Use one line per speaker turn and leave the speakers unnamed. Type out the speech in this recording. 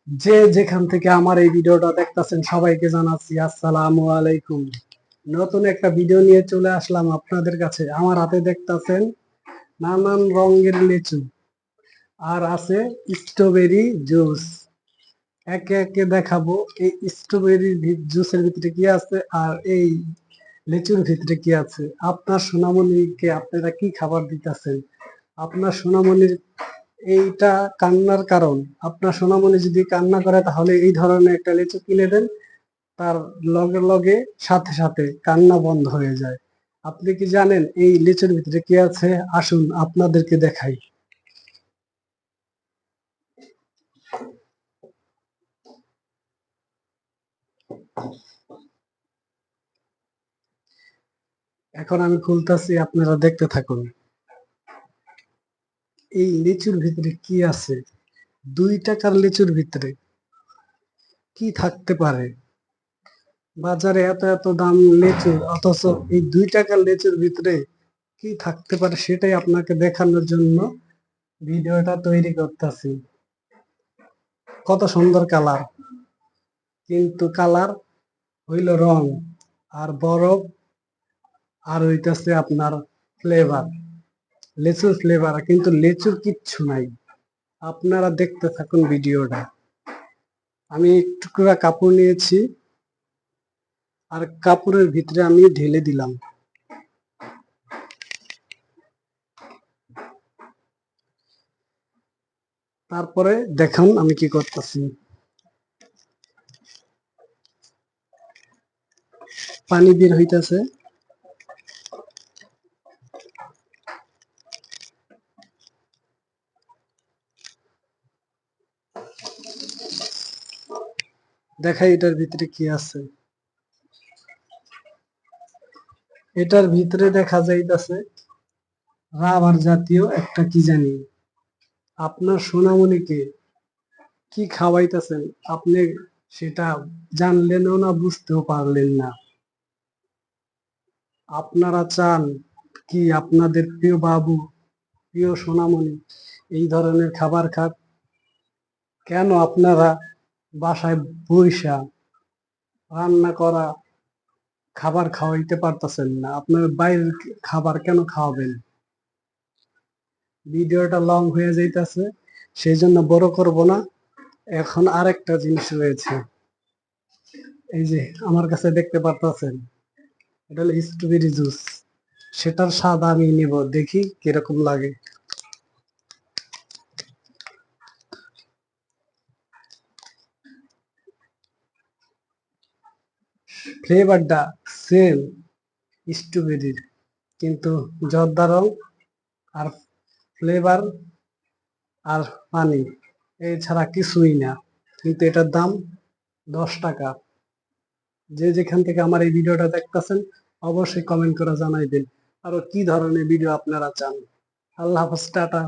যে যেখান থেকে আমার এই ভিডিওটা দেখতেছেন সবাইকে জানাচ্ছি আসসালামু আলাইকুম। নতুন একটা ভিডিও নিয়ে চলে আসলাম আপনাদের কাছে। আমার হাতে দেখতেছেন নানান রঙের লিচু আর আছে স্ট্রবেরি জুস। একে একে দেখাবো এই স্ট্রবেরি জুসের ভিতরে কি আছে আর এই লিচুর ভিতরে কি আছে। আপনার সোনামণিকে আপনারা কি খাবার দিতেছেন? আপনার সোনামণির এইটা কান্নার কারণ। আপনার সোনামণি যদি কান্না করে তাহলে এই ধরনের একটা লিচু কিনে দেন, তার লগে লগে সাথে সাথে কান্না বন্ধ হয়ে যায়। আপনি কি জানেন এই লিচুর ভিতরে কি আছে? আসুন আপনাদেরকে দেখাই। এখন আমি খুলতাছি, আপনারা দেখতে থাকুন। এই লিচুর ভিতরে কি আছে? 2 টাকার লিচুর ভিতরে কি থাকতে পারে? বাজারে এত এত দাম লিচুর, অথচ এই 2 টাকার লিচুর ভিতরে কি থাকতে পারে সেটাই আপনাকে দেখানোর জন্য ভিডিওটা তৈরি করতেছি। কত সুন্দর কালার, কিন্তু কালার হইল রং আর বরফ আর হইতেছে আপনার ফ্লেভার, লেচুর ফ্লেভার, কিন্তু লেচুর কিচ্ছু নাই। আপনারা দেখতে থাকুন ভিডিওটা। আমি টুকরা কাপড় নিয়েছি আর কাপড়ের ভিতরে আমি ঢেলে দিলাম। তারপরে দেখুন আমি কি করতেছি। পানি বের হইতেছে। দেখাই এটার ভিতরে কি আছে। এটার ভিতরে দেখা যাইতেছে রাবার জাতীয় একটা কি জানি। আপনার সোনামণিকে কি খাওয়াইতেছেন আপনি সেটা জানলেনও না, বুঝতেও পারলেন না। আপনারা চান কি আপনাদের প্রিয় বাবু, প্রিয় সোনামণি এই ধরনের খাবার খাক? কেন আপনারা বাসায় বইসা রান্না করা খাবার খাওয়াইতে পারতেছেন না? আপনার বাইরের খাবার কেন খাওয়াবেন? ভিডিওটা লং হয়ে যাইতেছে, সেই জন্য বড় করব না। এখন আরেকটা জিনিস রয়েছে, এই যে আমার কাছে দেখতে পারতেছেন, এটা হলো স্ট্রবেরি জুস। সেটার স্বাদ আমি নিব, দেখি কিরকম লাগে। ফ্লেভারটা সেম স্ট্রবেরির, কিন্তু জর্দা রং আর ফ্লেভার আর পানি, এছাড়া কিছুই না। কিন্তু এটার দাম 10 টাকা। যে যেখান থেকে আমার এই ভিডিওটা দেখতেছেন অবশ্যই কমেন্ট করে জানাইবেন আরো কি ধরনের ভিডিও আপনারা চান। আল্লাহ হাফেজ, টাটা।